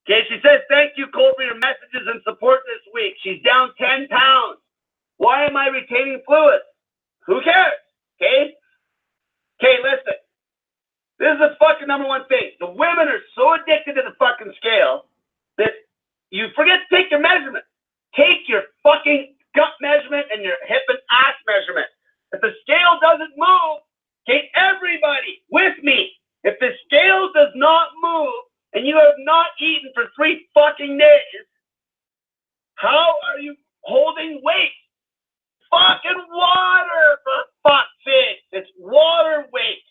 Okay, she says, thank you, Cole, for your messages and support this week. She's down 10 pounds. Why am I retaining fluids? Who cares? Okay? Okay, listen. This is the fucking number one thing. The women are so addicted to the fucking scale that you forget to take your measurement. Take your fucking gut measurement and your hip and ass measurement. If the scale doesn't move, okay, everybody with me, if the scale does not move and you have not eaten for 3 fucking days, how are you holding weight? Fucking water, for fuck's sake. It's water weight.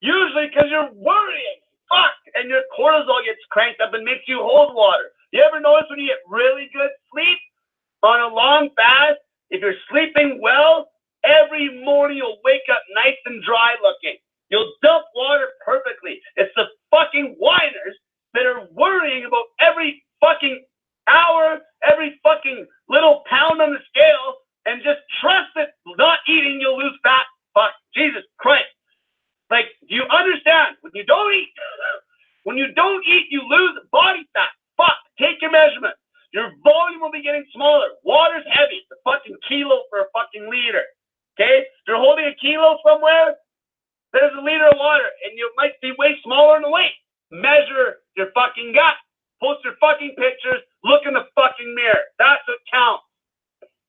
Usually because you're worrying. Fuck. And your cortisol gets cranked up and makes you hold water. You ever notice when you get really good sleep on a long fast, if you're sleeping well, every morning you'll wake up nice and dry looking. You'll dump water perfectly. It's the fucking whiners that are worrying about every fucking hour, every fucking little pound on the scale, and just trust that not eating you'll lose fat. Fuck. Jesus Christ. Like, do you understand? When you don't eat, you lose body fat. Fuck. Take your measurement. Your volume will be getting smaller. Water's heavy. It's a fucking kilo for a fucking liter. Okay? You're holding a kilo somewhere, there's a liter of water, and you might be way smaller in the weight. Measure your fucking gut. Post your fucking pictures. Look in the fucking mirror. That's what counts.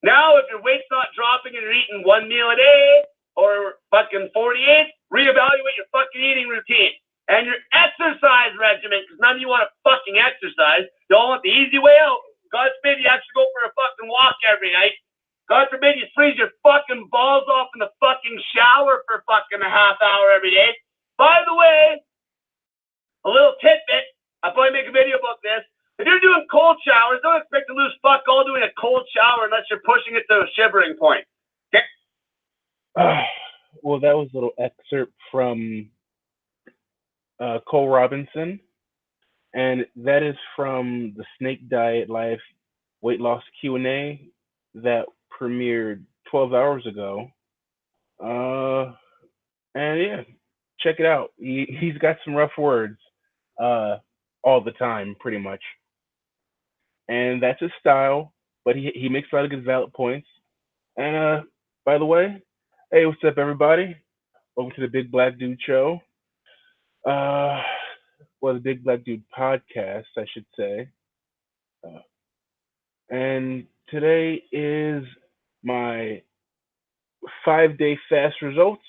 Now, if your weight's not dropping and you're eating 1 meal a day or fucking 48, reevaluate your fucking eating routine and your exercise regimen, because none of you want to fucking exercise. You all want the easy way out. God forbid you have to go for a fucking walk every night. God forbid you freeze your fucking balls off in the fucking shower for fucking a half hour every day. By the way, a little tidbit, I'll probably make a video about this. If you're doing cold showers, don't expect to lose fuck all doing a cold shower unless you're pushing it to a shivering point. Okay? Well, that was a little excerpt from Cole Robinson, and that is from the Snake Diet Life Weight Loss Q&A that premiered 12 hours ago. And yeah, check it out. He's got some rough words all the time, pretty much. And that's his style, but he makes a lot of good valid points. And by the way, hey, what's up, everybody? Welcome to the Big Black Dude Show. Well, the Big Black Dude Podcast, I should say. And today is my 5-day fast results: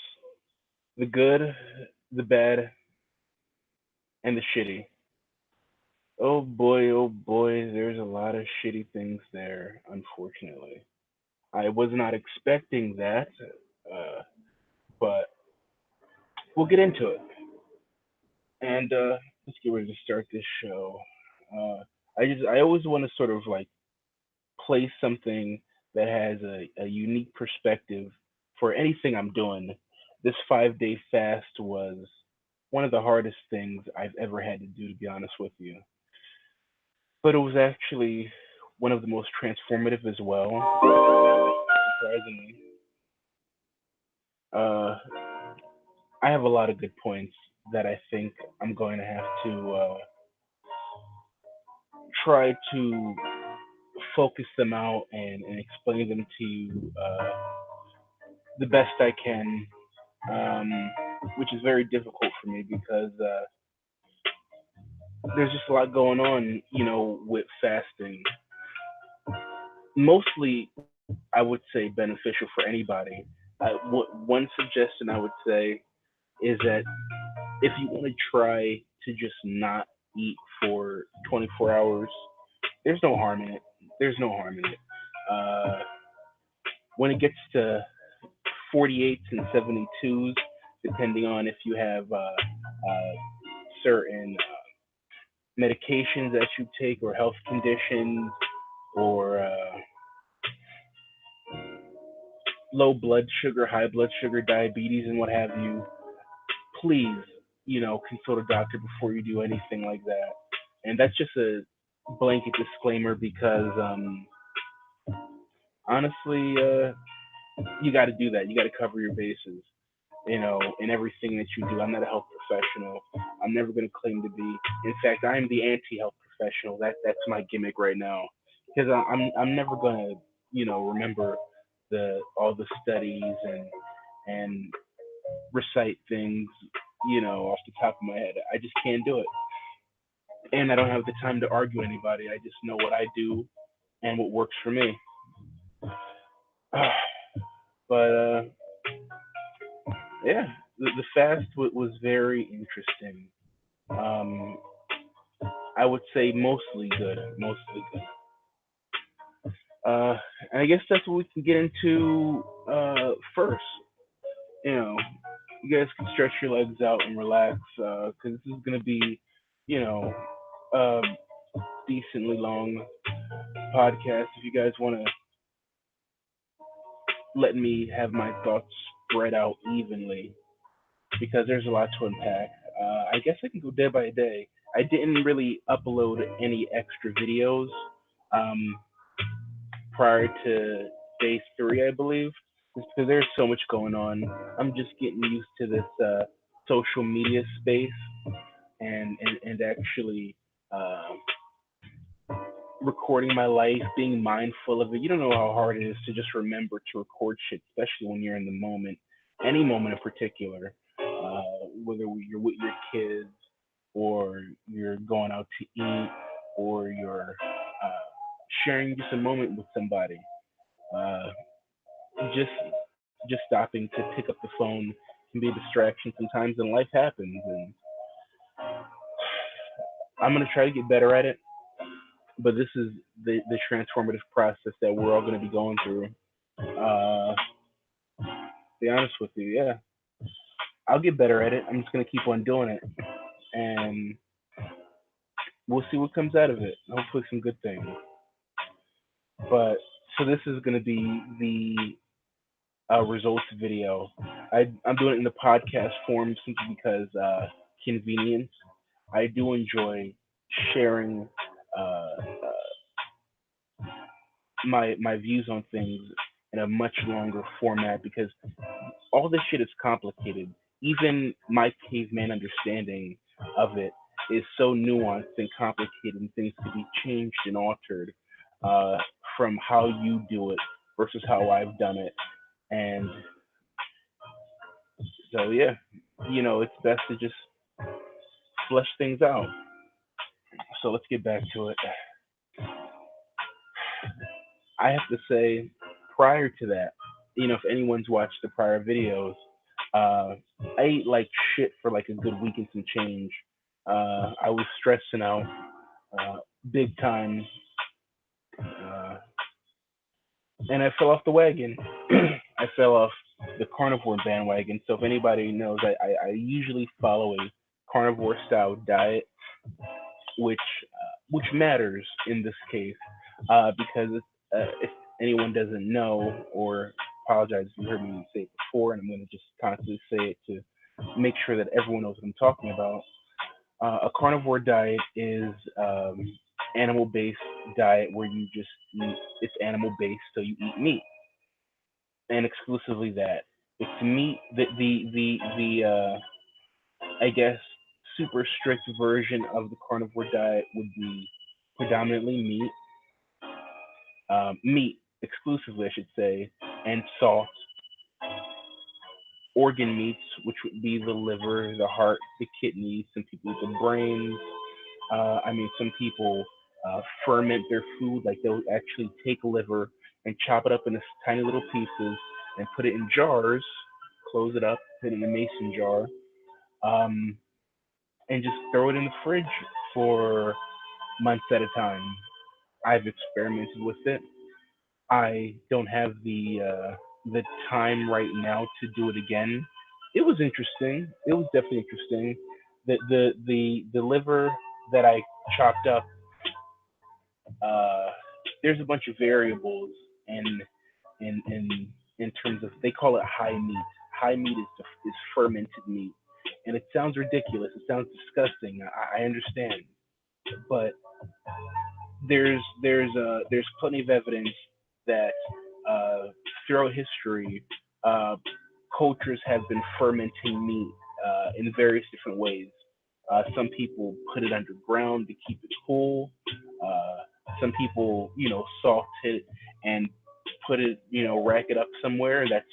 the good, the bad, and the shitty. Oh boy, there's a lot of shitty things there, unfortunately. I was not expecting that, uh, but we'll get into it. And let's get ready to start this show. Uh, I always want to sort of like place something that has a unique perspective for anything I'm doing. This 5-day fast was one of the hardest things I've ever had to do, to be honest with you. But it was actually one of the most transformative as well, surprisingly. Uh, I have a lot of good points that I think I'm going to have to try to focus them out and explain them to you the best I can, which is very difficult for me because there's just a lot going on, with fasting. Mostly, I would say beneficial for anybody. One suggestion I would say is that if you want to try to just not eat for 24 hours, there's no harm in it. There's no harm in it. Uh, when it gets to 48s and 72s, depending on if you have certain medications that you take or health conditions or low blood sugar, high blood sugar, diabetes, and what have you, please, consult a doctor before you do anything like that. And that's just a blanket disclaimer because honestly, you got to do that. You got to cover your bases, in everything that you do. I'm not a health professional. I'm never going to claim to be. In fact, I am the anti-health professional. That's my gimmick right now, because I'm never gonna remember the all the studies and recite things off the top of my head. I just can't do it, and I don't have the time to argue with anybody. I just know what I do and what works for me. But yeah, the fast was very interesting. Um, I would say mostly good, mostly good. Uh, and I guess that's what we can get into first. You know, you guys can stretch your legs out and relax because this is gonna be, you know, a decently long podcast. If you guys want to let me have my thoughts spread out evenly, because there's a lot to unpack. I guess I can go day by day. I didn't really upload any extra videos um, prior to day three, I believe, just because there's so much going on. I'm just getting used to this social media space and actually uh, recording my life, being mindful of it. You don't know how hard it is to just remember to record shit, especially when you're in the moment, any moment in particular, whether you're with your kids or you're going out to eat or you're sharing just a moment with somebody. Uh, just just stopping to pick up the phone can be a distraction sometimes, and life happens. And I'm gonna try to get better at it, but this is the transformative process that we're all gonna be going through. To be honest with you, yeah, I'll get better at it. I'm just gonna keep on doing it, and we'll see what comes out of it. Hopefully, some good things. But so this is gonna be the results video. I'm doing it in the podcast form simply because convenience. I do enjoy sharing my views on things in a much longer format because all this shit is complicated. Even my caveman understanding of it is so nuanced and complicated, and things can be changed and altered uh, from how you do it versus how I've done it. And so, yeah, it's best to just flesh things out. So let's get back to it. I have to say, prior to that, if anyone's watched the prior videos, uh, I ate like shit for like a good week and some change. I was stressing out uh, big time, uh, and I fell off the wagon. I fell off the carnivore bandwagon. So if anybody knows, I usually follow a carnivore style diet, which matters in this case because if anyone doesn't know, or apologize if you heard me say it before, and I'm going to just constantly say it to make sure that everyone knows what I'm talking about. A carnivore diet is animal-based diet where you just eat. It's animal-based, so you eat meat and exclusively that. It's meat. The I guess super strict version of the carnivore diet would be predominantly meat exclusively, I should say, and salt, organ meats, which would be the liver, the heart, the kidneys. Some people eat the brains. Some people ferment their food, like they'll actually take liver and chop it up into tiny little pieces and put it in jars, close it up, put it in a mason jar, um, and just throw it in the fridge for months at a time. I've experimented with it. I don't have the time right now to do it again. It was interesting. It was definitely interesting. The liver that I chopped up, uh, there's a bunch of variables in terms of, they call it high meat. High meat is fermented meat, and it sounds ridiculous. It sounds disgusting. I understand, but there's plenty of evidence that uh, throughout history, uh, cultures have been fermenting meat in various different ways. Some people put it underground to keep it cool. Uh, some people, salt it and put it, rack it up somewhere. That's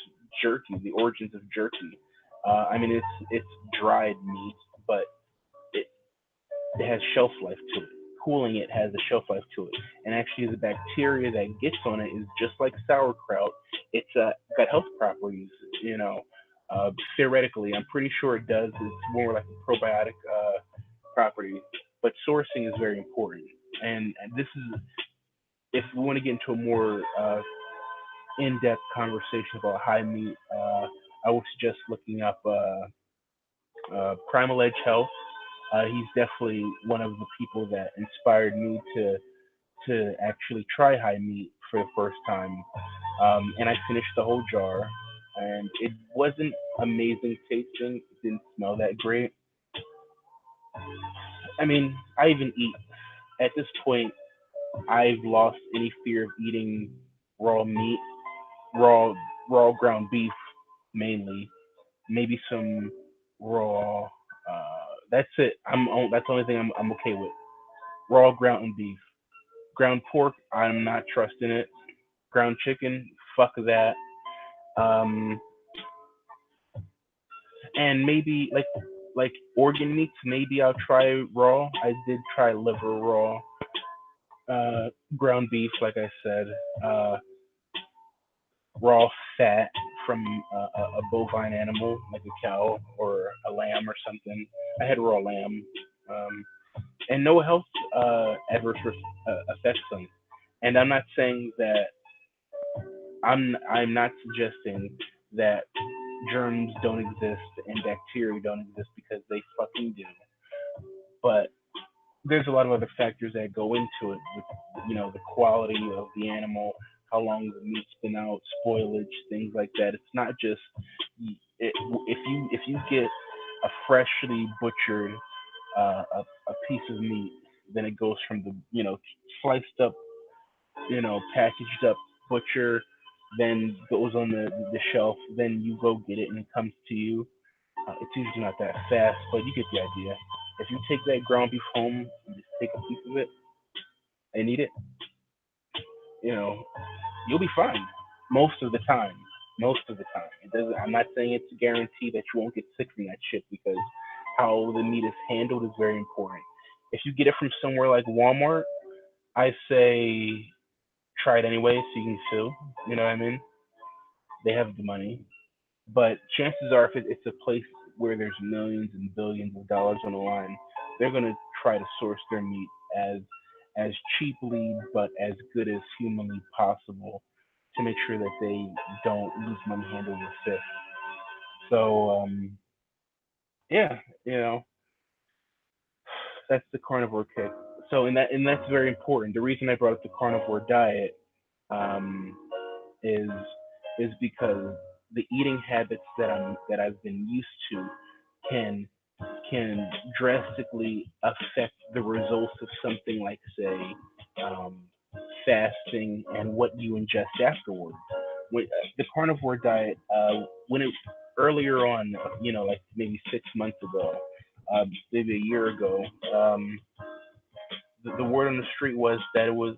jerky, the origins of jerky. I mean, it's dried meat, but it, it has shelf life to it. Cooling it has a shelf life to it, and actually, the bacteria that gets on it is just like sauerkraut. It's got health properties, you know. Theoretically, I'm pretty sure it does. It's more like a probiotic property, but sourcing is very important. And this is if we want to get into a more in-depth conversation about high meat. I would suggest looking up Primal Edge Health. He's definitely one of the people that inspired me to actually try high meat for the first time. And I finished the whole jar, and it wasn't amazing tasting. It didn't smell that great. I mean, I even eat at this point. I've lost any fear of eating raw meat, raw ground beef mainly, maybe some raw. That's it. That's the only thing I'm okay with. Raw ground beef. Ground pork, I'm not trusting it. Ground chicken, fuck that. Um, and maybe like organ meats, maybe I'll try raw. I did try liver raw. Ground beef, like I said. Uh, Raw fat from a bovine animal, like a cow or a lamb or something. I had raw lamb, um, and no health adverse effects on it. And I'm not saying that I'm not suggesting that germs don't exist and bacteria don't exist because they fucking do. But there's a lot of other factors that go into it with the quality of the animal, how long the meat's been out, spoilage, things like that. It's not just if you get a freshly butchered a piece of meat, then it goes from the sliced up, packaged up butcher, then goes on the shelf, then you go get it and it comes to you. It's usually not that fast, but you get the idea. If you take that ground beef home and just take a piece of it and eat it, you know, you'll be fine most of the time. Most of the time, it doesn't. I'm not saying it's a guarantee that you won't get sick from that shit because how the meat is handled is very important. If you get it from somewhere like Walmart, I say try it anyway so you can sue. You know what I mean? They have the money. But chances are, if it's a place where there's millions and billions of dollars on the line, they're gonna try to source their meat as cheaply but as good as humanly possible to make sure that they don't lose money handling the fish. So yeah, that's the carnivore kick. So and that's very important. The reason I brought up the carnivore diet um, is because the eating habits that I've been used to can drastically affect the results of something like say um, fasting and what you ingest afterwards. When, the carnivore diet, when it earlier on, like maybe 6 months ago, maybe a year ago, the word on the street was that it was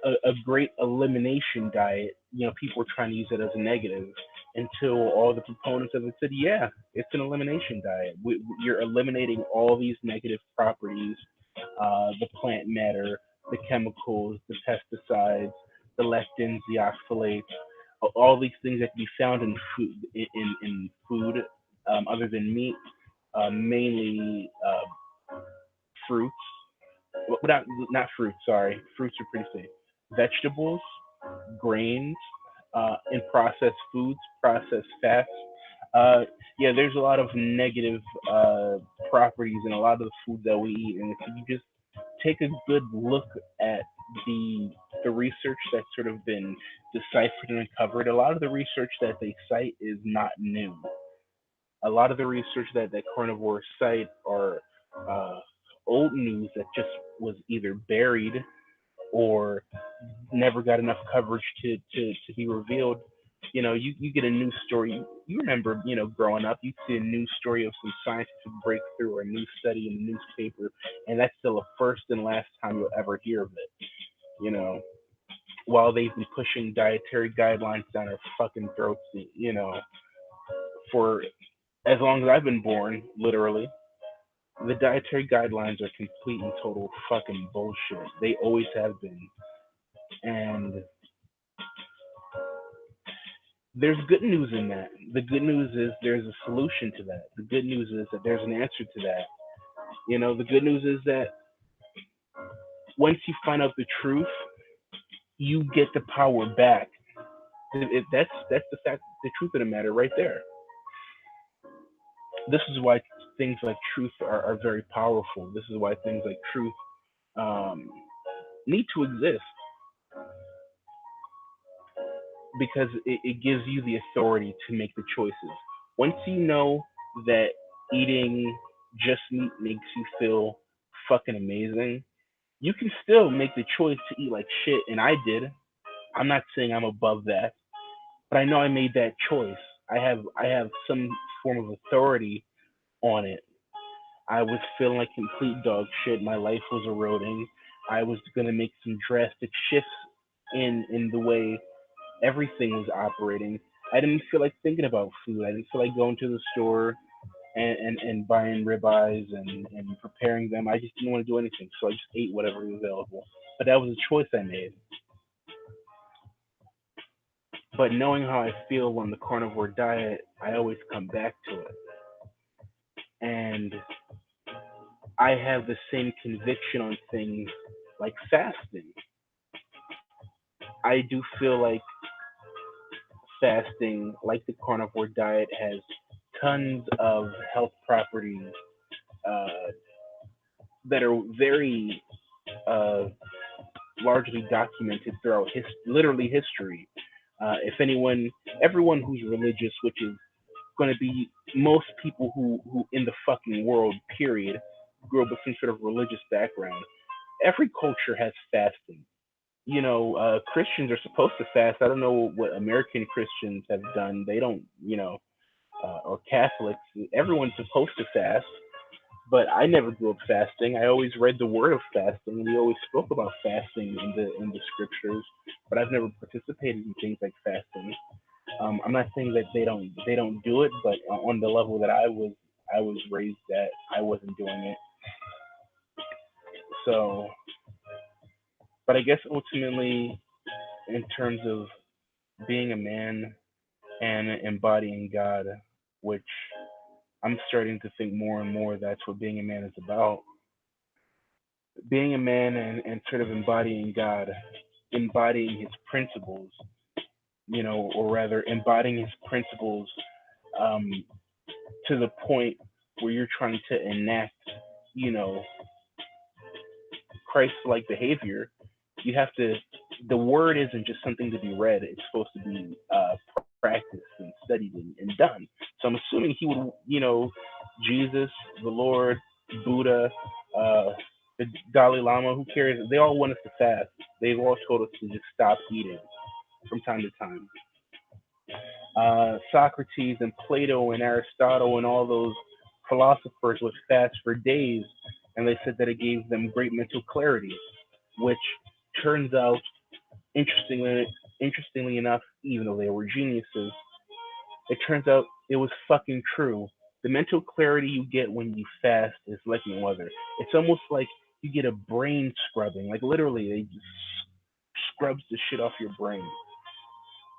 a great elimination diet. People were trying to use it as a negative until all the proponents of it said, yeah, it's an elimination diet. You're eliminating all these negative properties, the plant matter, the chemicals, the pesticides, the lectins, the oxalates, all these things that can be found in food, in food other than meat, mainly fruits. Well, not fruits. Sorry, fruits are pretty safe. Vegetables, grains, and processed foods, processed fats. Uh, yeah, there's a lot of negative properties in a lot of the food that we eat, and if you just take a good look at the research that's sort of been deciphered and uncovered, a lot of the research that they cite is not new. A lot of the research that carnivores cite are uh, old news that just was either buried or never got enough coverage to be revealed. You get a news story. You remember, growing up, you'd see a news story of some scientific breakthrough or a new study in the newspaper, and that's still the first and last time you'll ever hear of it. You know, while they've been pushing dietary guidelines down our fucking throats, for as long as I've been born, literally, the dietary guidelines are complete and total fucking bullshit. They always have been. And there's good news in that. The good news is there's a solution to that. The good news is that there's an answer to that. The good news is that once you find out the truth, you get the power back. That's the fact, the truth of the matter, right there. This is why things like truth are very powerful. This is why things like truth um, need to exist, because it gives you the authority to make the choices. Once you know that eating just meat makes you feel fucking amazing, you can still make the choice to eat like shit, and I did. I'm not saying I'm above that, but I know I made that choice. I have some form of authority on it. I was feeling like complete dog shit. My life was eroding. I was gonna make some drastic shifts in the way everything was operating. I didn't feel like thinking about food. I didn't feel like going to the store and buying ribeyes and preparing them. I just didn't want to do anything. So I just ate whatever was available. But that was a choice I made. But knowing how I feel on the carnivore diet, I always come back to it. And I have the same conviction on things like fasting. I do feel like fasting, like the carnivore diet, has tons of health properties uh, that are very uh, largely documented throughout literally history. If everyone who's religious, which is going to be most people who in the fucking world, period, grew up with some sort of religious background. Every culture has fasting. Christians are supposed to fast. I don't know what American Christians have done. They don't, or Catholics. Everyone's supposed to fast, but I never grew up fasting. I always read the word of fasting. We always spoke about fasting in the scriptures, but I've never participated in things like fasting. I'm not saying that they don't do it, but on the level that I was raised at, I wasn't doing it. So, but I guess ultimately, in terms of being a man and embodying God, which I'm starting to think more and more that's what being a man is about. Being a man and sort of embodying God, embodying his principles, or rather embodying his principles um, to the point where you're trying to enact, you know, Christ-like behavior. You have to. The word isn't just something to be read; it's supposed to be practiced and studied and done. So I'm assuming he would, Jesus, the Lord, Buddha, uh, the Dalai Lama, who cares? They all want us to fast. They've all told us to just stop eating from time to time. Socrates and Plato and Aristotle and all those philosophers would fast for days, and they said that it gave them great mental clarity, which turns out, interestingly enough, even though they were geniuses, it turns out it was fucking true. The mental clarity you get when you fast is like no other. It's almost like you get a brain scrubbing. Like literally, they just scrubs the shit off your brain,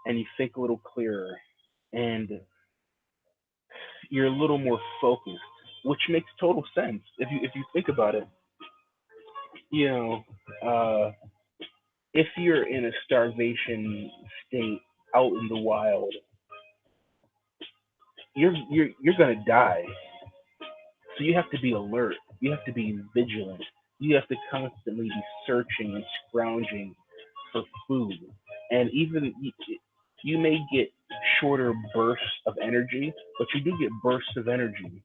and you think a little clearer, and you're a little more focused, which makes total sense if you think about it. You know, uh, if you're in a starvation state out in the wild, you're gonna die. So you have to be alert. You have to be vigilant. You have to constantly be searching and scrounging for food. And even you may get shorter bursts of energy, but you do get bursts of energy.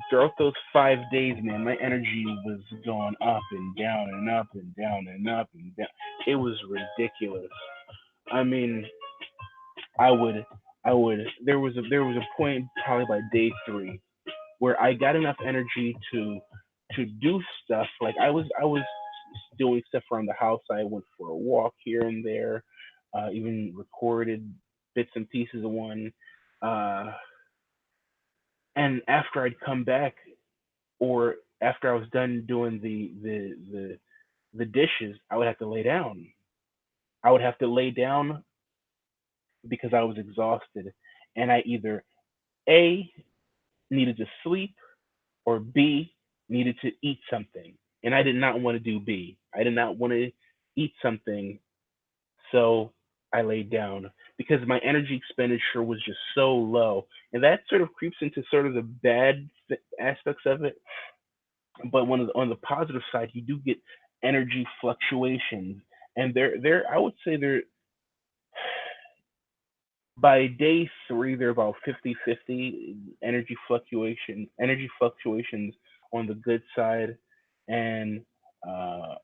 Throughout those 5 days, man, my energy was going up and down and up and down and up and down. It was ridiculous. I mean, I would I would there was a point probably by day three where I got enough energy to do stuff. Like I was doing stuff around the house. I went for a walk here and there, even recorded bits and pieces of one. Uh, and after I'd come back, or after I was done doing the dishes, I would have to lay down. I would have to lay down because I was exhausted, and I either A needed to sleep or B needed to eat something. And I did not want to do B. I did not want to eat something, so I laid down because my energy expenditure was just so low. And that sort of creeps into sort of the bad aspects of it. But on the positive side, you do get energy fluctuations. And I would say they're by day three, they're about 50-50 energy fluctuations on the good side, and 50%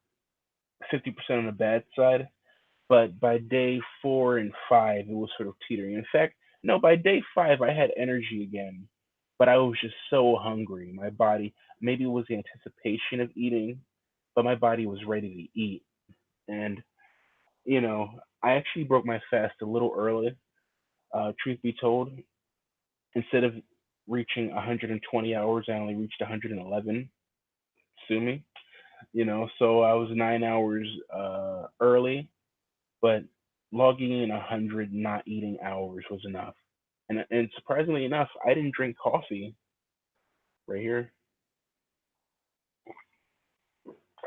on the bad side. But by day four and five, it was sort of teetering. In fact, no, by day five, I had energy again, but I was just so hungry. My body, maybe it was the anticipation of eating, but my body was ready to eat. And, I actually broke my fast a little early, truth be told. Instead of reaching 120 hours, I only reached 111. Sue me, so I was 9 hours early, but logging in 100 not eating hours was enough. And surprisingly enough, I didn't drink coffee right here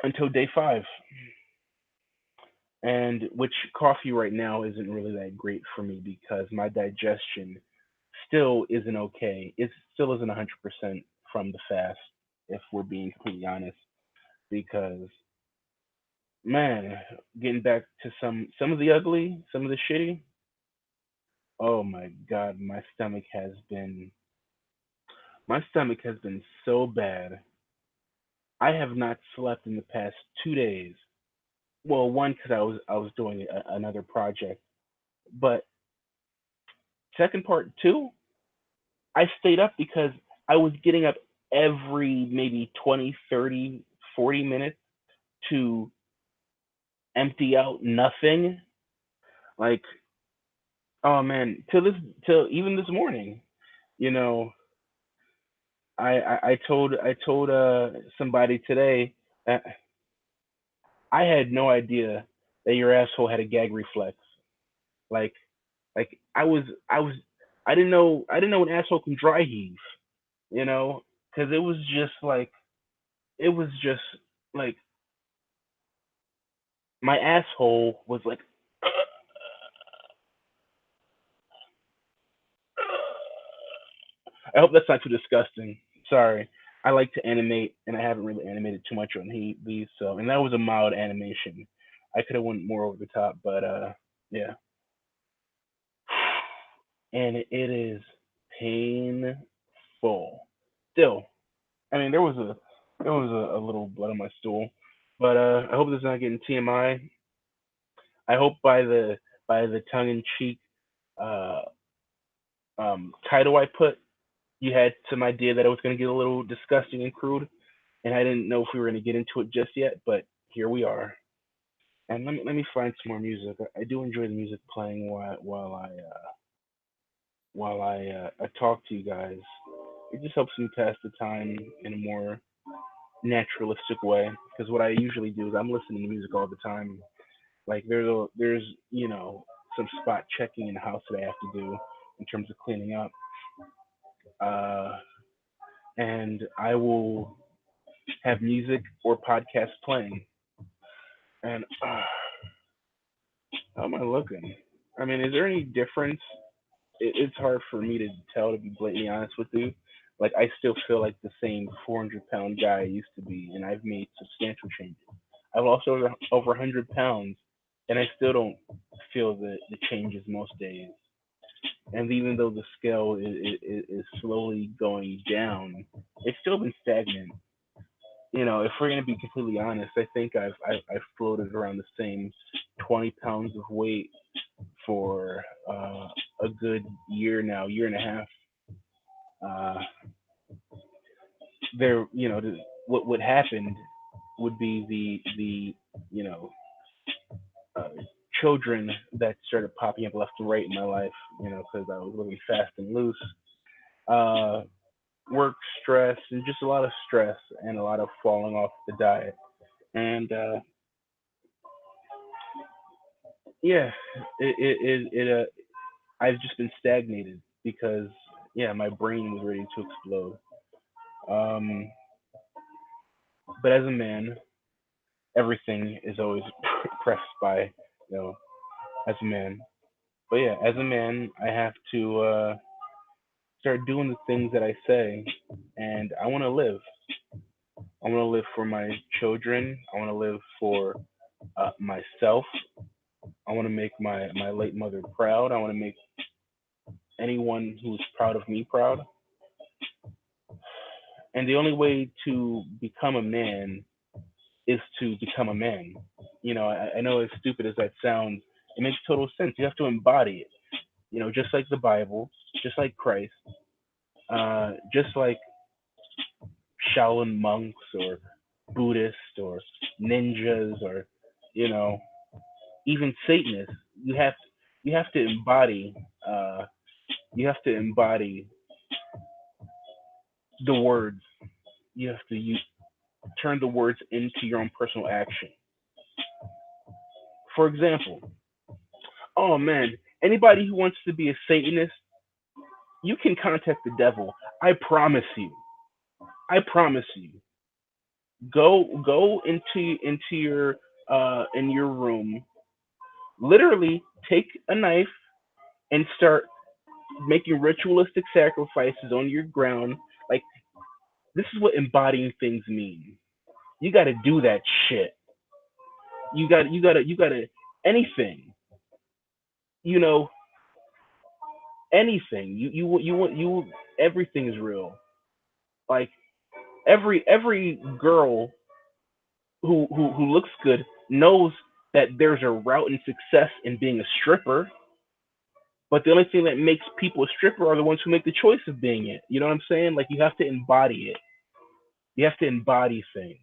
until day five, and which coffee right now isn't really that great for me because my digestion still isn't okay. It still isn't 100% from the fast, if we're being completely honest, because man, getting back to some of the ugly, some of the shitty. Oh my god, my stomach has been so bad. I have not slept in the past 2 days. Well, one because I was doing another project, but second part two, I stayed up because I was getting up every maybe 20, 30, 40 minutes to empty out nothing. Like, oh man, till even this morning, you know, I told somebody today that I had no idea that your asshole had a gag reflex. Like like I didn't know an asshole can dry heave, because it was just like my asshole was like I hope that's not too disgusting. Sorry. I like to animate, and I haven't really animated too much on these. So, and that was a mild animation. I could have went more over the top, but yeah. And it is painful. Still, I mean, there was a little blood on my stool, but I hope this is not getting TMI. I hope by the tongue in cheek uh, title I put, you had some idea that it was going to get a little disgusting and crude, and I didn't know if we were going to get into it just yet, but here we are. And let me find some more music. I do enjoy the music playing while I talk to you guys. It just helps me pass the time in a more naturalistic way. Because what I usually do is I'm listening to music all the time. Like there's some spot checking in the house that I have to do in terms of cleaning up, uh, and I will have music or podcasts playing. And how am I looking? I mean, is there any difference? It's hard for me to tell, to be blatantly honest with you. Like, I still feel like the same 400-pound guy I used to be, and I've made substantial changes. I've lost over 100 pounds, and I still don't feel the changes most days. And even though the scale is slowly going down, it's still been stagnant. If we're gonna be completely honest, I think I've floated around the same 20 pounds of weight for a good year now, year and a half. Uh, there, what happened would be the you know uh, children that started popping up left and right in my life, because I was living fast and loose. Uh, Work stress and just a lot of stress and a lot of falling off the diet. And yeah, I've just been stagnated because yeah, my brain was ready to explode. Um, but as a man, everything is always pressed by you know as a man. But yeah, as a man, I have to start doing the things that I say, and I want to live. I want to live for my children. I want to live for myself. I want to make my late mother proud. I want to make anyone who's proud of me proud. And the only way to become a man is to become a man. I know as stupid as that sounds, it makes total sense. You have to embody it. Just like the Bible, just like Christ, just like Shaolin monks or Buddhists or ninjas or you know even Satanists. You have to embody uh, you have to embody the words. You have to turn the words into your own personal action. For example, oh man, anybody who wants to be a Satanist, you can contact the devil. I promise you. I promise you. Go into your in your room. Literally take a knife and start making ritualistic sacrifices on your ground. Like this is what embodying things mean. You got to do that shit. You got to anything. You know anything. You everything is real. Like every girl who looks good knows that there's a route in success in being a stripper. But the only thing that makes people a stripper are the ones who make the choice of being it. You know what I'm saying? Like you have to embody it. You have to embody things.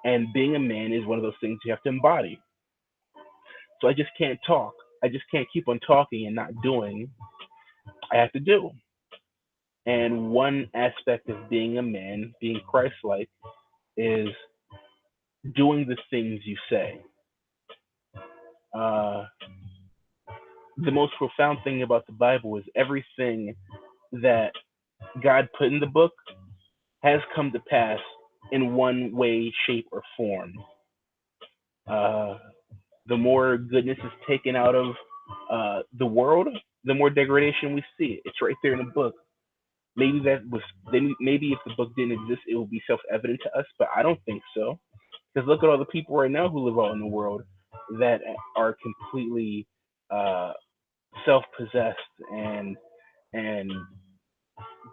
And being a man is one of those things you have to embody. So I just can't talk. I just can't keep on talking and not doing. I have to do. And one aspect of being a man, being Christ like, is doing the things you say. Uh, the most profound thing about the Bible is everything that God put in the book has come to pass in one way, shape, or form. Uh, the more goodness is taken out of the world, the more degradation we see. It's right there in the book. Maybe that was maybe if the book didn't exist, it would be self-evident to us, but I don't think so. Because look at all the people right now who live out in the world that are completely uh, self-possessed and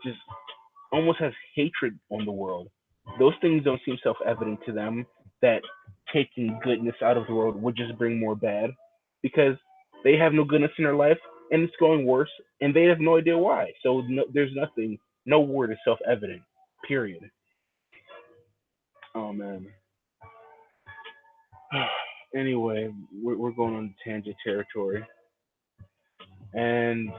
just almost has hatred on the world. Those things don't seem self-evident to them that taking goodness out of the world would just bring more bad because they have no goodness in their life and it's going worse and they have no idea why. So no, there's nothing, no word is self-evident. Period. Oh man. Anyway, we're going on tangent territory, and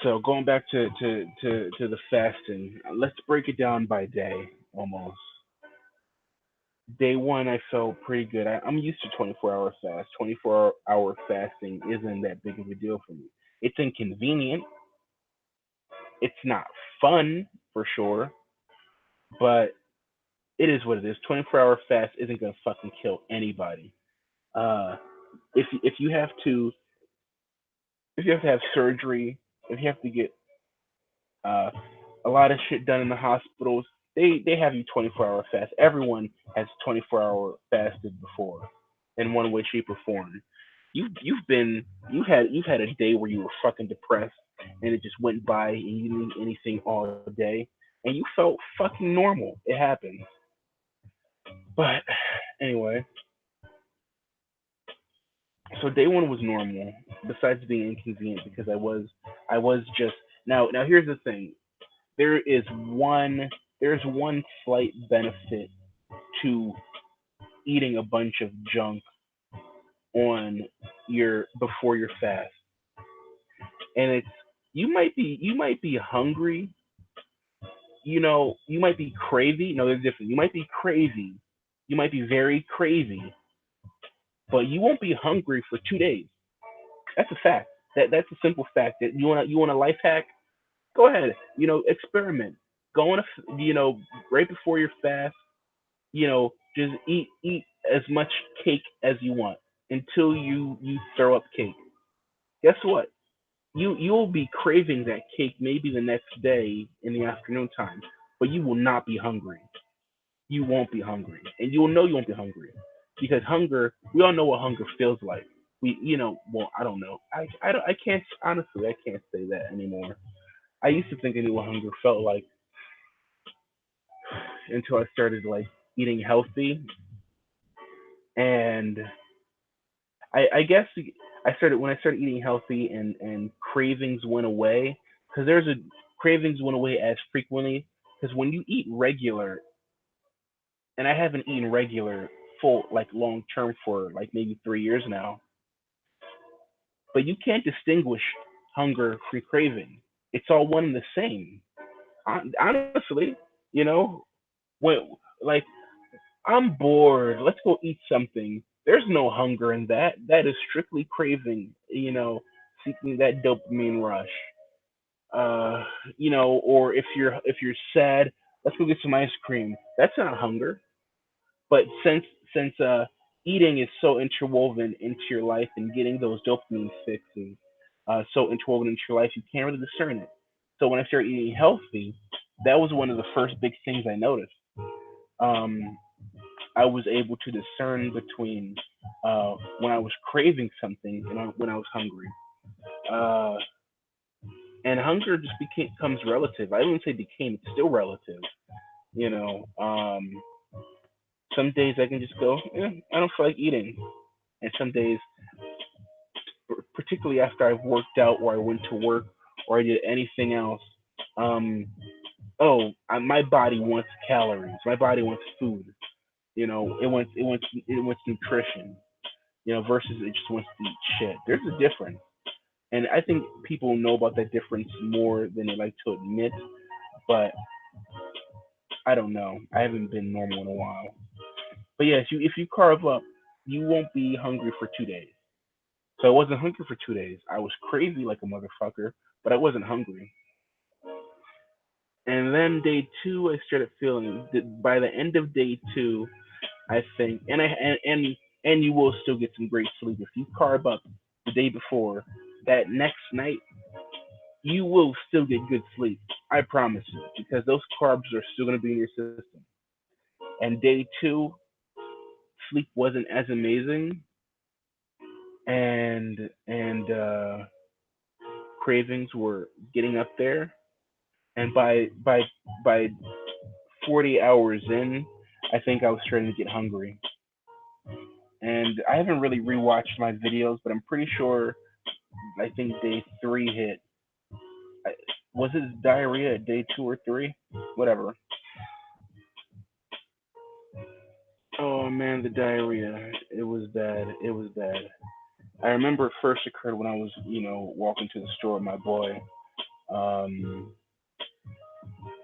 so going back to the fasting, let's break it down by day almost. Day one, I felt pretty good. I'm used to 24-hour fast. 24-hour fasting isn't that big of a deal for me. It's inconvenient. It's not fun for sure, but it is what it is. 24-hour fast isn't gonna fucking kill anybody. Uh, if you have to have surgery, if you have to get uh, a lot of shit done in the hospitals, they have you 24-hour fast. Everyone has 24-hour fasted before, in one way, shape, or form. You've had a day where you were fucking depressed and it just went by and you didn't eat anything all day and you felt fucking normal. It happens. But anyway, So day one was normal, besides being inconvenient because I was just now here's the thing. There is one there's one slight benefit to eating a bunch of junk on your before your fast. And it's you might be hungry, you might be crazy. No, there's different. You might be crazy. You might be very crazy, but you won't be hungry for 2 days. That's a fact. That's a simple fact. That you want a life hack? Go ahead. Experiment. Go on right before your fast. Just eat as much cake as you want until you throw up cake. Guess what? You'll be craving that cake maybe the next day in the afternoon time, but you will not be hungry. You won't be hungry, and you'll know you won't be hungry because hunger. We all know what hunger feels like. Well, I don't know. I can't honestly. I can't say that anymore. I used to think I knew what hunger felt like until I started like eating healthy, and I guess I started eating healthy and cravings went away because there's a cravings went away as frequently because when you eat regular, and I haven't eaten regular full like long term for like maybe 3 years now, but you can't distinguish hunger from craving. It's all one and the same. Honestly, you know, when like I'm bored, let's go eat something. There's no hunger in that. That is strictly craving. Seeking that dopamine rush. Or if you're sad, let's go get some ice cream. That's not hunger. But since eating is so interwoven into your life and getting those dopamine fixes so interwoven into your life, you can't really discern it. So when I started eating healthy, that was one of the first big things I noticed. Um, I was able to discern between when I was craving something and when I was hungry. Uh, and hunger just becomes relative. I wouldn't say became; it's still relative. You know, some days I can just go, I don't feel like eating, and some days, particularly after I've worked out or I went to work or I did anything else, um, my body wants calories. My body wants food. It wants nutrition. Versus it just wants to eat shit. There's a difference, and I think people know about that difference more than they like to admit. But I don't know. I haven't been normal in a while. But yes, if you carve up, you won't be hungry for 2 days. So I wasn't hungry for 2 days. I was crazy like a motherfucker, but I wasn't hungry. And then day two, I started feeling that by the end of day two, I think, and you will still get some great sleep if you carve up the day before. That next night, you will still get good sleep. I promise you, because those carbs are still going to be in your system. And day two, sleep wasn't as amazing, and cravings were getting up there. And by 40 hours in, I think I was starting to get hungry. And I haven't really rewatched my videos, but I'm pretty sure I think day three hit. Was it diarrhea at day two or three? Whatever. Oh man, the diarrhea. It was bad. It was bad. I remember it first occurred when I was, walking to the store with my boy. Um,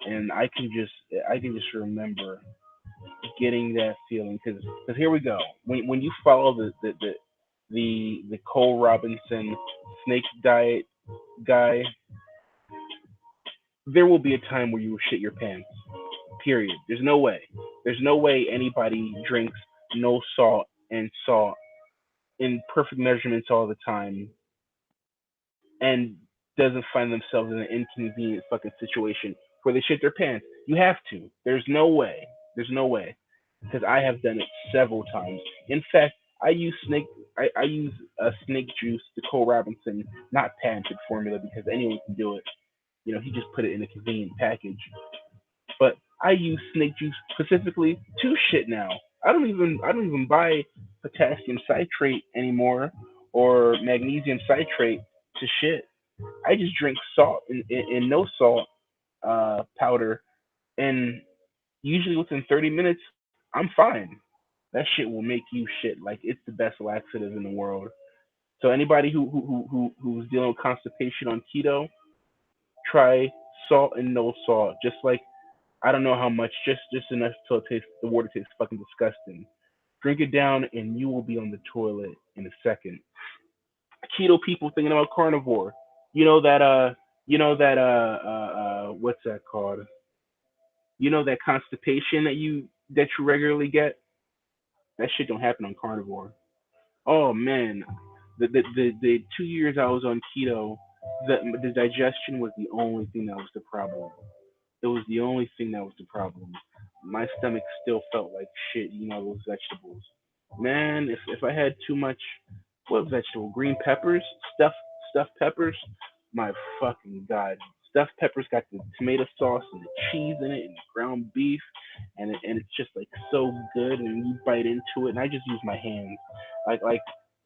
and I can just remember getting that feeling because here we go. When you follow the Cole Robinson snake diet guy, there will be a time where you will shit your pants. Period. There's no way. There's no way anybody drinks no salt and salt in perfect measurements all the time and doesn't find themselves in an inconvenient fucking situation where they shit their pants. You have to. There's no way. There's no way. Because I have done it several times. In fact, I use snake juice, the Cole Robinson, not patented formula because anyone can do it. He just put it in a convenient package. But I use snake juice specifically to shit now. I don't even buy potassium citrate anymore or magnesium citrate to shit. I just drink salt and no salt powder, and usually within 30 minutes, I'm fine. That shit will make you shit. Like it's the best laxative in the world. So anybody who's dealing with constipation on keto, try salt and no salt. Just like I don't know how much, just enough till it tastes the water tastes fucking disgusting. Drink it down and you will be on the toilet in a second. Keto people thinking about carnivore. You know that what's that called? You know that constipation that you regularly get? That shit don't happen on carnivore. Oh man, the 2 years I was on keto, the digestion was the only thing that was the problem. It was the only thing that was the problem. My stomach still felt like shit, those vegetables. Man, if I had too much, what vegetable? Green peppers, stuffed peppers. My fucking god, stuffed peppers got the tomato sauce and the cheese in it and the ground beef, and it's just like so good, and you bite into it, and I just use my hands, like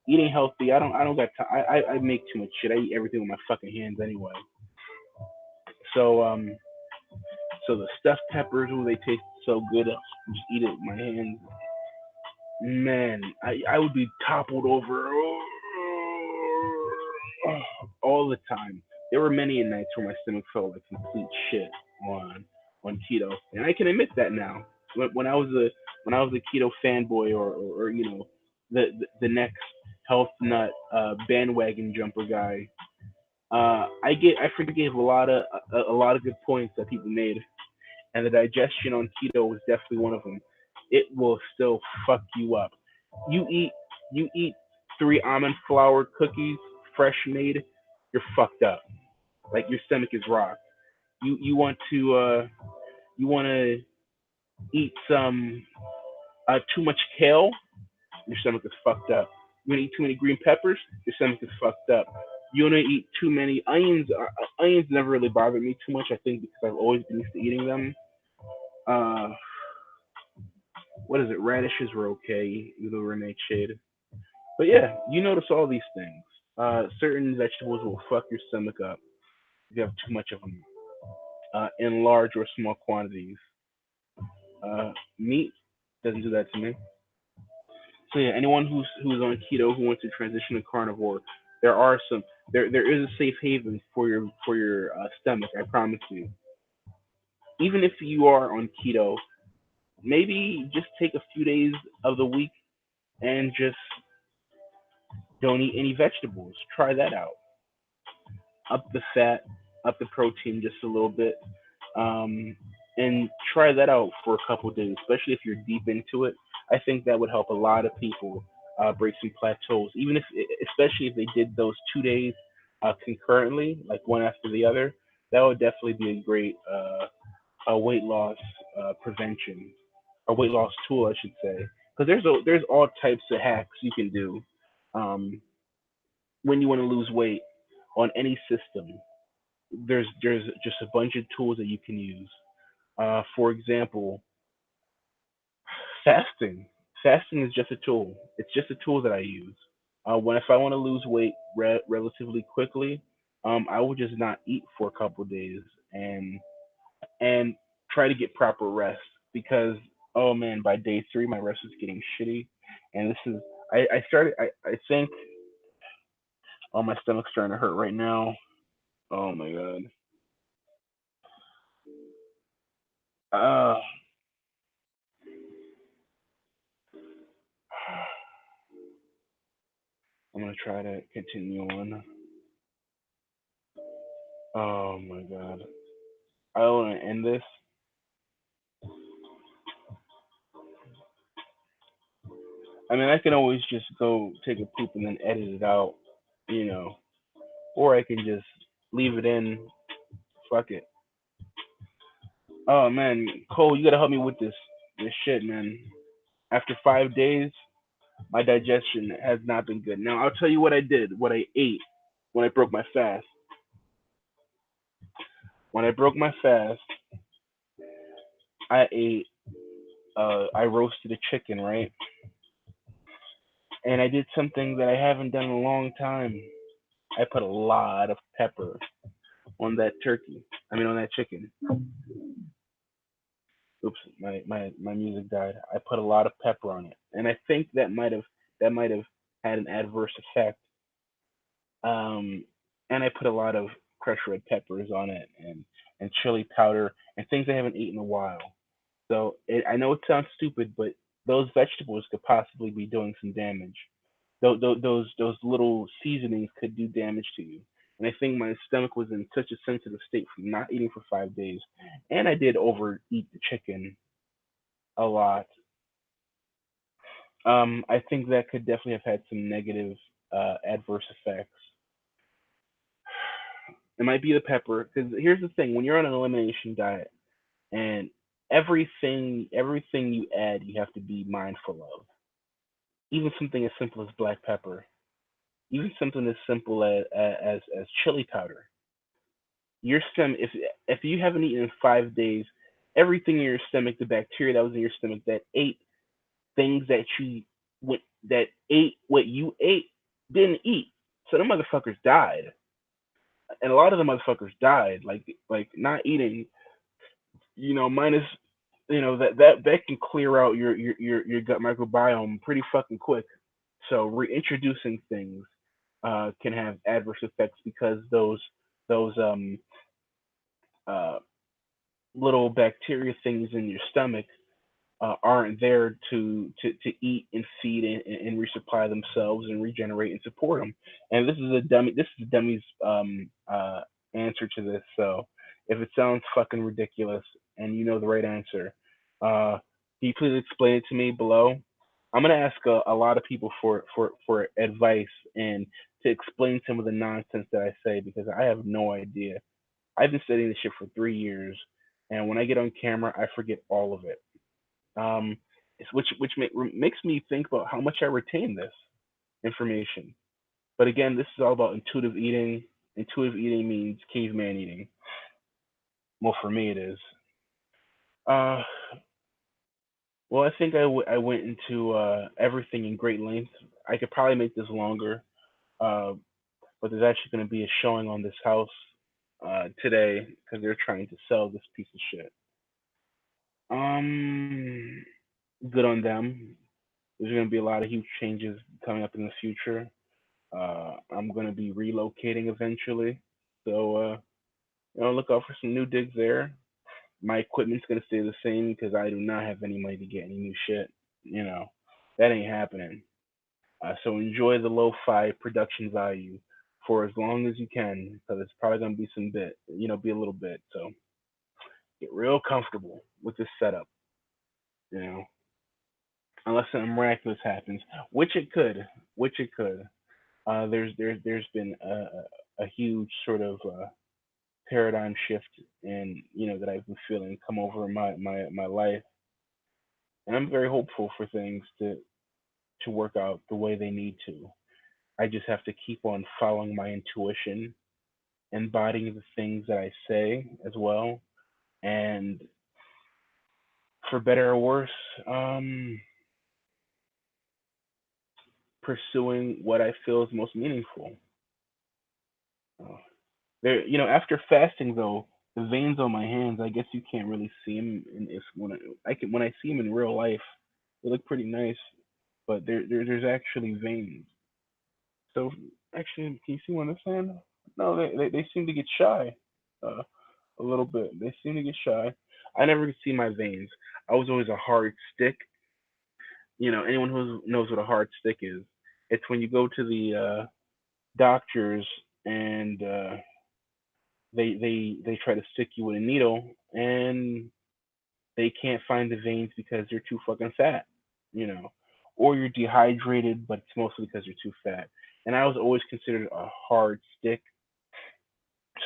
eating healthy. I don't got time. I make too much shit. I eat everything with my fucking hands anyway. So so the stuffed peppers, oh, they taste so good. I just eat it with my hands. Man, I would be toppled over all the time. There were many nights where my stomach felt like complete shit on on keto, and I can admit that now. When I was a keto fanboy, or the next health nut bandwagon jumper guy, I forgave a lot of good points that people made, and the digestion on keto was definitely one of them. It will still fuck you up. You eat you eat 3 almond flour cookies, fresh made, you're fucked up. Like your stomach is rocked. You want to eat some too much kale, your stomach is fucked up. You want to eat too many green peppers, your stomach is fucked up. You want to eat too many onions. Onions never really bothered me too much. I think because I've always been used to eating them. Uh, what is it? Radishes were okay, even though we're nightshade. But yeah, you notice all these things. Certain vegetables will fuck your stomach up if you have too much of them in large or small quantities. Meat doesn't do that to me. So yeah, anyone who's on keto who wants to transition to carnivore, there are some there is a safe haven for your stomach. I promise you. Even if you are on keto, maybe just take a few days of the week and just don't eat any vegetables. Try that out. Up the fat, up the protein just a little bit, um, and try that out for a couple of days, especially if you're deep into it. I think that would help a lot of people break some plateaus, even if, especially if they did those 2 days concurrently, like one after the other. That would definitely be a great weight loss prevention, or weight loss tool, I should say, because there's all types of hacks you can do um, when you want to lose weight on any system. There's just a bunch of tools that you can use. For example, fasting. Fasting is just a tool. It's just a tool that I use. When if I want to lose weight relatively quickly, I will just not eat for a couple of days and try to get proper rest, because oh man, by day three my rest is getting shitty, and this is I think, oh, my stomach's starting to hurt right now. Oh my god. Uh, I'm gonna try to continue on. Oh my god. I want to end this. I mean, I can always just go take a poop and then edit it out, you know, or I can just leave it in. Fuck it. Oh man, Cole, you gotta help me with this shit, man. After 5 days, my digestion has not been good. Now I'll tell you what I did, what I ate when I broke my fast. When I broke my fast, I roasted a chicken, right? And I did something that I haven't done in a long time. I put a lot of pepper on that turkey. I mean, on that chicken. Oops, my music died. I put a lot of pepper on it, and I think that might have had an adverse effect. Um, and I put a lot of crushed red peppers on it, and chili powder and things I haven't eaten in a while. So I know it sounds stupid, but those vegetables could possibly be doing some damage. Those little seasonings could do damage to you. And I think my stomach was in such a sensitive state from not eating for 5 days, and I did overeat the chicken a lot. I think that could definitely have had some negative adverse effects. It might be the pepper, because here's the thing: when you're on an elimination diet, and everything you add, you have to be mindful of. Even something as simple as black pepper, even something as simple as chili powder. Your stomach, if you haven't eaten in 5 days, everything in your stomach, the bacteria that was in your stomach that ate things that ate what you ate didn't eat. So the motherfuckers died, and a lot of the motherfuckers died like not eating. Minus that can clear out your gut microbiome pretty fucking quick. So reintroducing things can have adverse effects because those uh, little bacteria things in your stomach aren't there to eat and feed and resupply themselves and regenerate and support them. And this is a dummy. This is a dummy's answer to this. So if it sounds fucking ridiculous and you know the right answer, can you please explain it to me below? I'm gonna ask a lot of people for advice and to explain some of the nonsense that I say because I have no idea. I've been studying this shit for 3 years, and when I get on camera, I forget all of it. Um, makes me think about how much I retain this information. But again, this is all about intuitive eating. Intuitive eating means caveman eating. Well, for me, it is. Uh, well, I think I went into everything in great length. I could probably make this longer, uh, but there's actually going to be a showing on this house today because they're trying to sell this piece of shit. Um, Good on them. There's going to be a lot of huge changes coming up in the future. I'm going to be relocating eventually, so look out for some new digs there. My equipment's going to stay the same because I do not have any money to get any new shit. You know, that ain't happening. So enjoy the lo-fi production value for as long as you can because it's probably going to be some bit, be a little bit. So get real comfortable with this setup, you know, unless something miraculous happens, which it could, which it could. There's been a huge sort of paradigm shift in that I've been feeling come over my life, and I'm very hopeful for things to work out the way they need to. I just have to keep on following my intuition, embodying the things that I say as well, and for better or worse, pursuing what I feel is most meaningful. Uh, after fasting though, the veins on my hands, I guess you can't really see them. And if when I see them in real life, they look pretty nice. But there's actually veins. So actually, can you see one on this hand? No, they seem to get shy, uh, a little bit. They seem to get shy. I never could see my veins. I was always a hard stick. Anyone who knows what a hard stick is, it's when you go to the doctors and they try to stick you with a needle and they can't find the veins because they're too fucking fat, you know, or you're dehydrated, but it's mostly because you're too fat. And I was always considered a hard stick,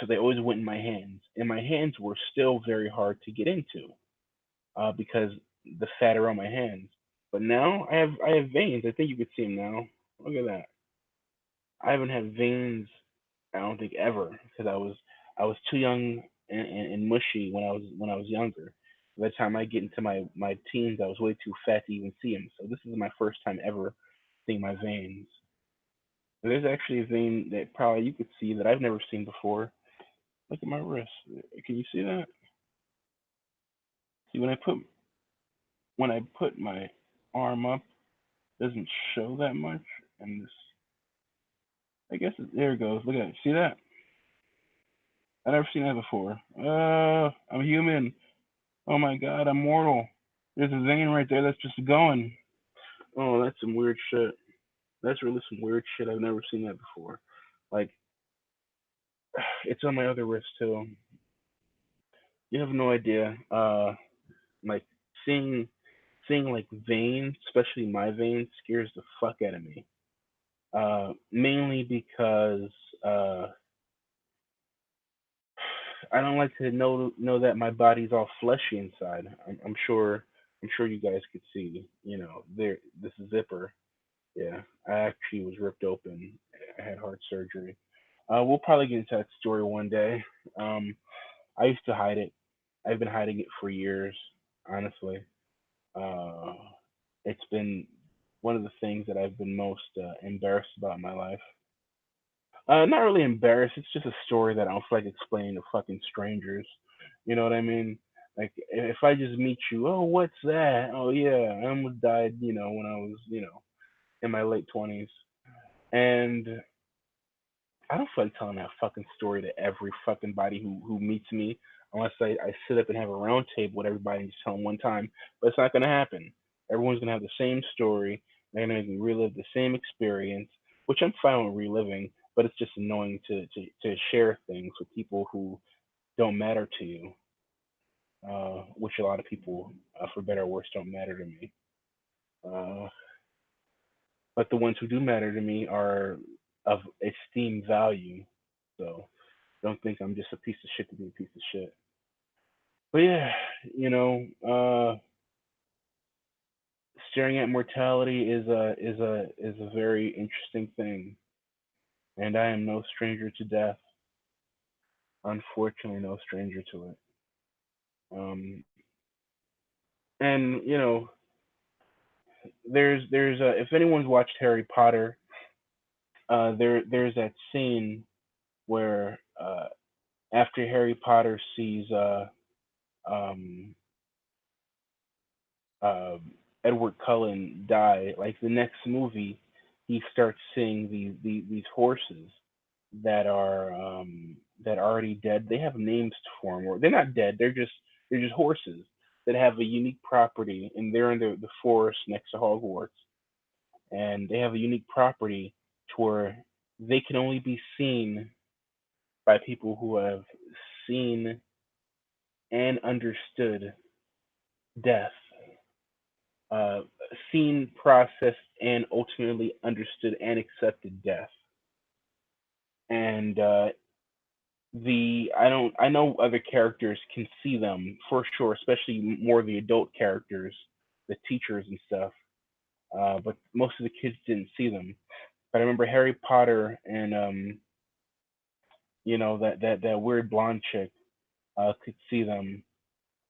so they always went in my hands, and my hands were still very hard to get into because the fat around my hands. But now I have veins. I think you could see them now. Look at that. I haven't had veins. I don't think ever because I was too young and mushy when I was younger. By the time I get into my teens, I was way too fat to even see them. So this is my first time ever seeing my veins. There's actually a vein that probably you could see that I've never seen before. Look at my wrist. Can you see that? See when I put my arm up, it doesn't show that much, and this I guess there it goes. Look at it. See that? I never seen that before. I'm human. Oh my god, I'm mortal. There's a vein right there that's just going. Oh, that's some weird shit. That's really some weird shit. I've never seen that before. Like, it's on my other wrist too. You have no idea. Like seeing like veins, especially my veins, scares the fuck out of me. Mainly because uh, I don't like to know that my body's all fleshy inside. I'm sure you guys could see. There this zipper. Yeah, I actually was ripped open. I had heart surgery. We'll probably get into that story one day. Um, I used to hide it. I've been hiding it for years, honestly. Uh, it's been one of the things that I've been most embarrassed about in my life. Not really embarrassed. It's just a story that I don't feel like explaining to fucking strangers. You know what I mean? Like if I just meet you, oh, what's that? Oh yeah, I almost died. When I was, in my late 20s, and I don't feel like telling that fucking story to every fucking body who meets me, unless I sit up and have a round table with everybody and just tell them one time. But it's not gonna happen. Everyone's gonna have the same story. They're gonna make me relive the same experience, which I'm fine with reliving. But it's just annoying to share things with people who don't matter to you, which a lot of people, for better or worse, don't matter to me. Uh, but the ones who do matter to me are of esteemed value. So don't think I'm just a piece of shit to be a piece of shit. But yeah, staring at mortality is a very interesting thing, and I am no stranger to death. Unfortunately, no stranger to it. Um, and there's if anyone's watched Harry Potter, there's that scene where after Harry Potter sees um, uh, Edward Cullen die, like the next movie, he starts seeing these horses that are already dead. They have names for them, or they're not dead. They're just horses that have a unique property, and they're in the forest next to Hogwarts, and they have a unique property to where they can only be seen by people who have seen and understood death, uh, seen, processed, and ultimately understood and accepted death. And the I know other characters can see them for sure, especially more the adult characters, the teachers and stuff. But most of the kids didn't see them. But I remember Harry Potter and that weird blonde chick could see them.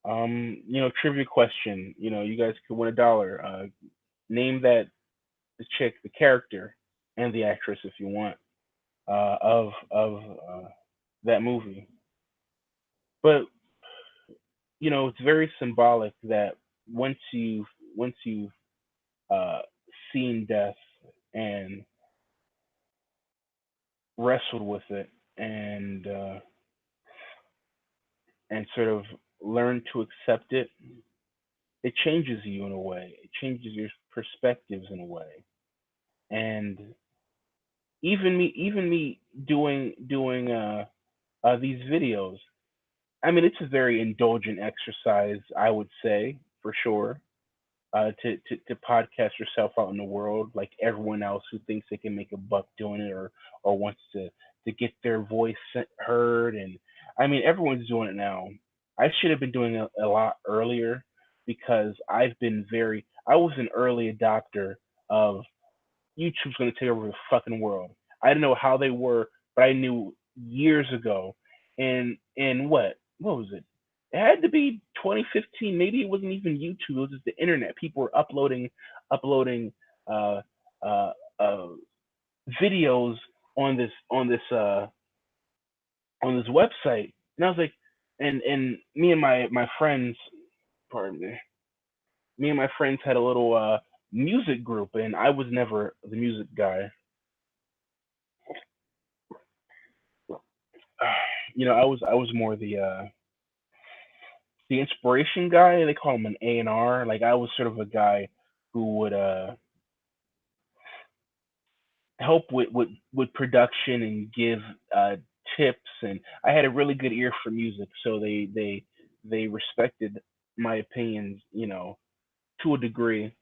Trivia question. You guys could win $1. Name that the chick, the character, and the actress if you want of that movie. But it's very symbolic that once you've uh, seen death and wrestled with it and sort of learned to accept it, it changes you in a way. It changes your perspectives in a way. And even me doing these videos. I mean, it's a very indulgent exercise, I would say, for sure. To podcast yourself out in the world like everyone else who thinks they can make a buck doing it, or wants to get their voice heard. And I mean, everyone's doing it now. I should have been doing it a lot earlier because I was an early adopter of YouTube's going to take over the fucking world. I didn't know how they were, but I knew years ago. And what was it? It had to be 2015. Maybe it wasn't even YouTube. It was just the internet. People were uploading uh, uh, uh, videos on this website, and I was like, and me and my friends, pardon me, me and my friends had a little music group, and I was never the music guy. I was more the inspiration guy. They call him an A&R. Like I was sort of a guy who would help with production and give uh, tips, and I had a really good ear for music, so they respected my opinions, to a degree,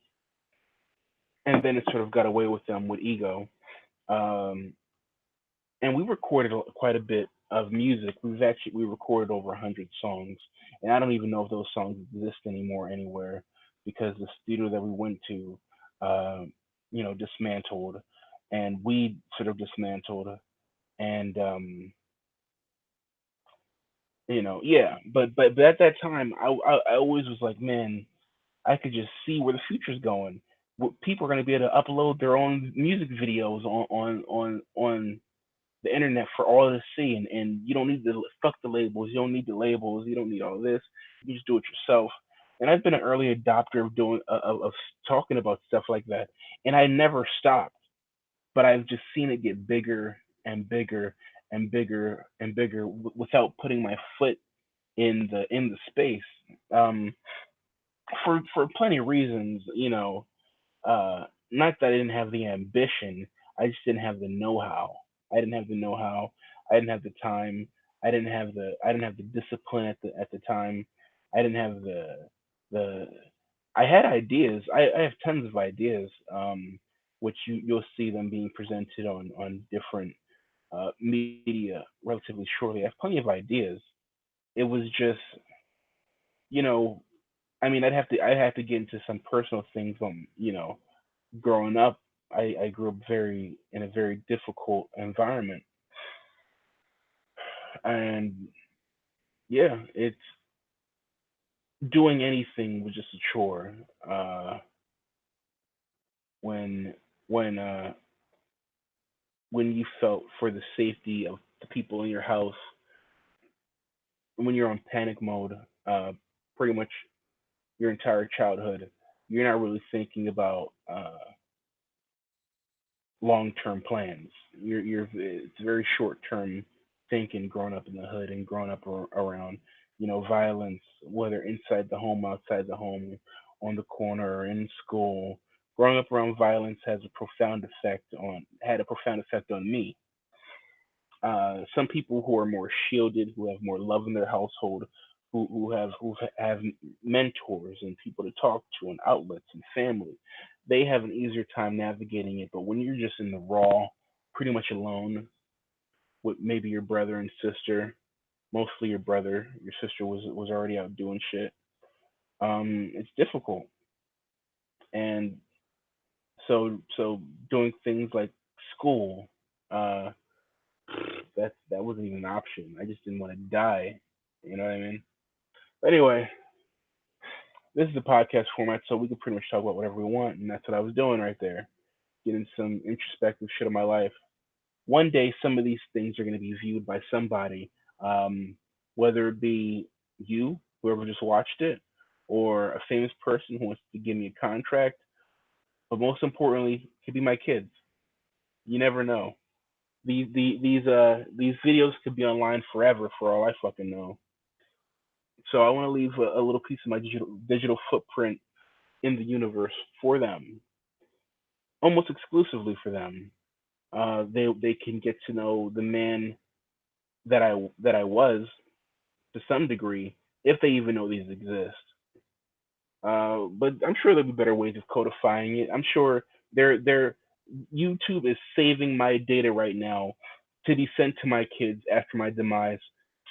and then it sort of got away with them with ego. Um, and we recorded quite a bit of music. We recorded over 100 songs, and I don't even know if those songs exist anymore anywhere because the studio that we went to, uh, dismantled, and we sort of dismantled, and yeah. But at that time, I always was like, man, I could just see where the future's going. People are going to be able to upload their own music videos on the internet for all to see, and you don't need to fuck the labels. You don't need the labels. You don't need all this. You just do it yourself. And I've been an early adopter of doing of talking about stuff like that, and I never stopped. But I've just seen it get bigger and bigger and bigger and bigger without putting my foot in the space. Um, for plenty of reasons, not that I didn't have the ambition, I just didn't have the know-how. I didn't have the know-how. I didn't have the time. I didn't have the discipline at the time. I didn't have the I had ideas. I have tons of ideas, which you'll see them being presented on different media relatively shortly. I have plenty of ideas. It was just, you know, I mean, I'd have to get into some personal things. Growing up, I grew up in a very difficult environment, and yeah, it's doing anything was just a chore. Uh, when when uh, when you felt for the safety of the people in your house, when you're on panic mode, pretty much your entire childhood, you're not really thinking about long-term plans. It's very short-term thinking growing up in the hood and growing up around, violence, whether inside the home, outside the home, on the corner, or in school. Growing up around violence had a profound effect on me. Some people who are more shielded, who have more love in their household, who have mentors and people to talk to and outlets and family, they have an easier time navigating it. But when you're just in the raw, pretty much alone with maybe your brother and sister, mostly your brother, your sister was already out doing shit. It's difficult, and so doing things like school, uh, that wasn't even an option. I just didn't want to die. You know what I mean? But anyway, this is a podcast format, so we can pretty much talk about whatever we want, and that's what I was doing right there, getting some introspective shit of my life. One day, some of these things are going to be viewed by somebody, um, whether it be you, whoever just watched it, or a famous person who wants to give me a contract, but most importantly, it could be my kids. You never know. These videos could be online forever for all I fucking know. So I want to leave a little piece of my digital footprint in the universe for them, almost exclusively for them. They can get to know the man that I was to some degree, if they even know these exist. But I'm sure there'll be better ways of codifying it. I'm sure they're YouTube is saving my data right now to be sent to my kids after my demise,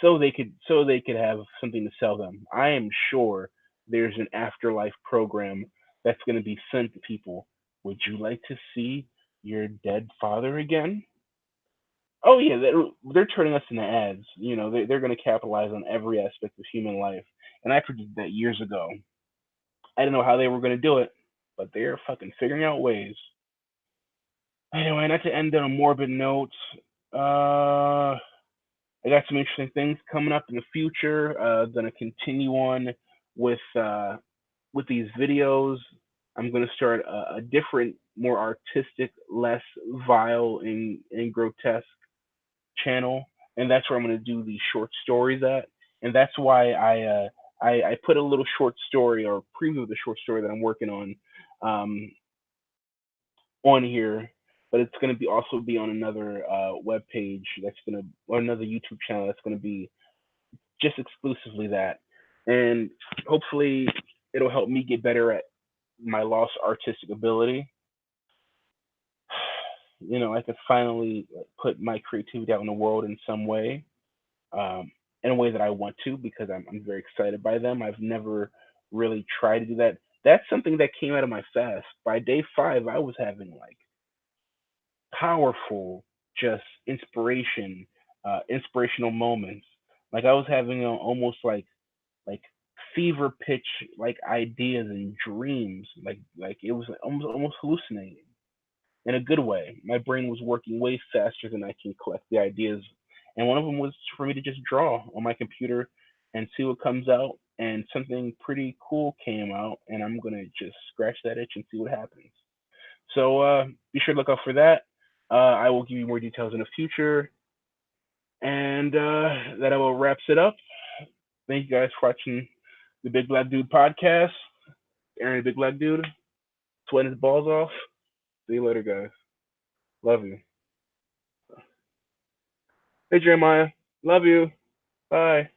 so they could have something to sell them. I am sure there's an afterlife program that's going to be sent to people. Would you like to see your dead father again? Oh yeah, they're turning us into ads. They're going to capitalize on every aspect of human life, and I predicted that years ago. I didn't know how they were going to do it, but they're fucking figuring out ways. Anyway, not to end on a morbid note, I got some interesting things coming up in the future. Gonna continue on with uh, with these videos. I'm gonna start a different, more artistic, less vile and grotesque channel, and that's where I'm gonna do these short stories at. And that's why I put a little short story or preview of the short story that I'm working um, on here, but it's going to be also be on another web page that's going to, or another YouTube channel that's going to be just exclusively that, and hopefully it'll help me get better at my lost artistic ability. I could finally put my creativity out in the world in some way, in a way that I want to, because I'm very excited by them. I've never really tried to do that. That's something that came out of my fast. By day 5, I was having like powerful, just inspirational moments. Like I was having almost like fever pitch like ideas and dreams. Like it was almost hallucinating in a good way. My brain was working way faster than I can collect the ideas, and one of them was for me to just draw on my computer and see what comes out. And something pretty cool came out, and I'm gonna just scratch that itch and see what happens. So be sure to look out for that. I will give you more details in the future. And that about wraps it up. Thank you guys for watching the Big Black Dude podcast. Aaron, the Big Black Dude, sweating his balls off. See you later, guys. Love you. Hey, Jeremiah. Love you. Bye.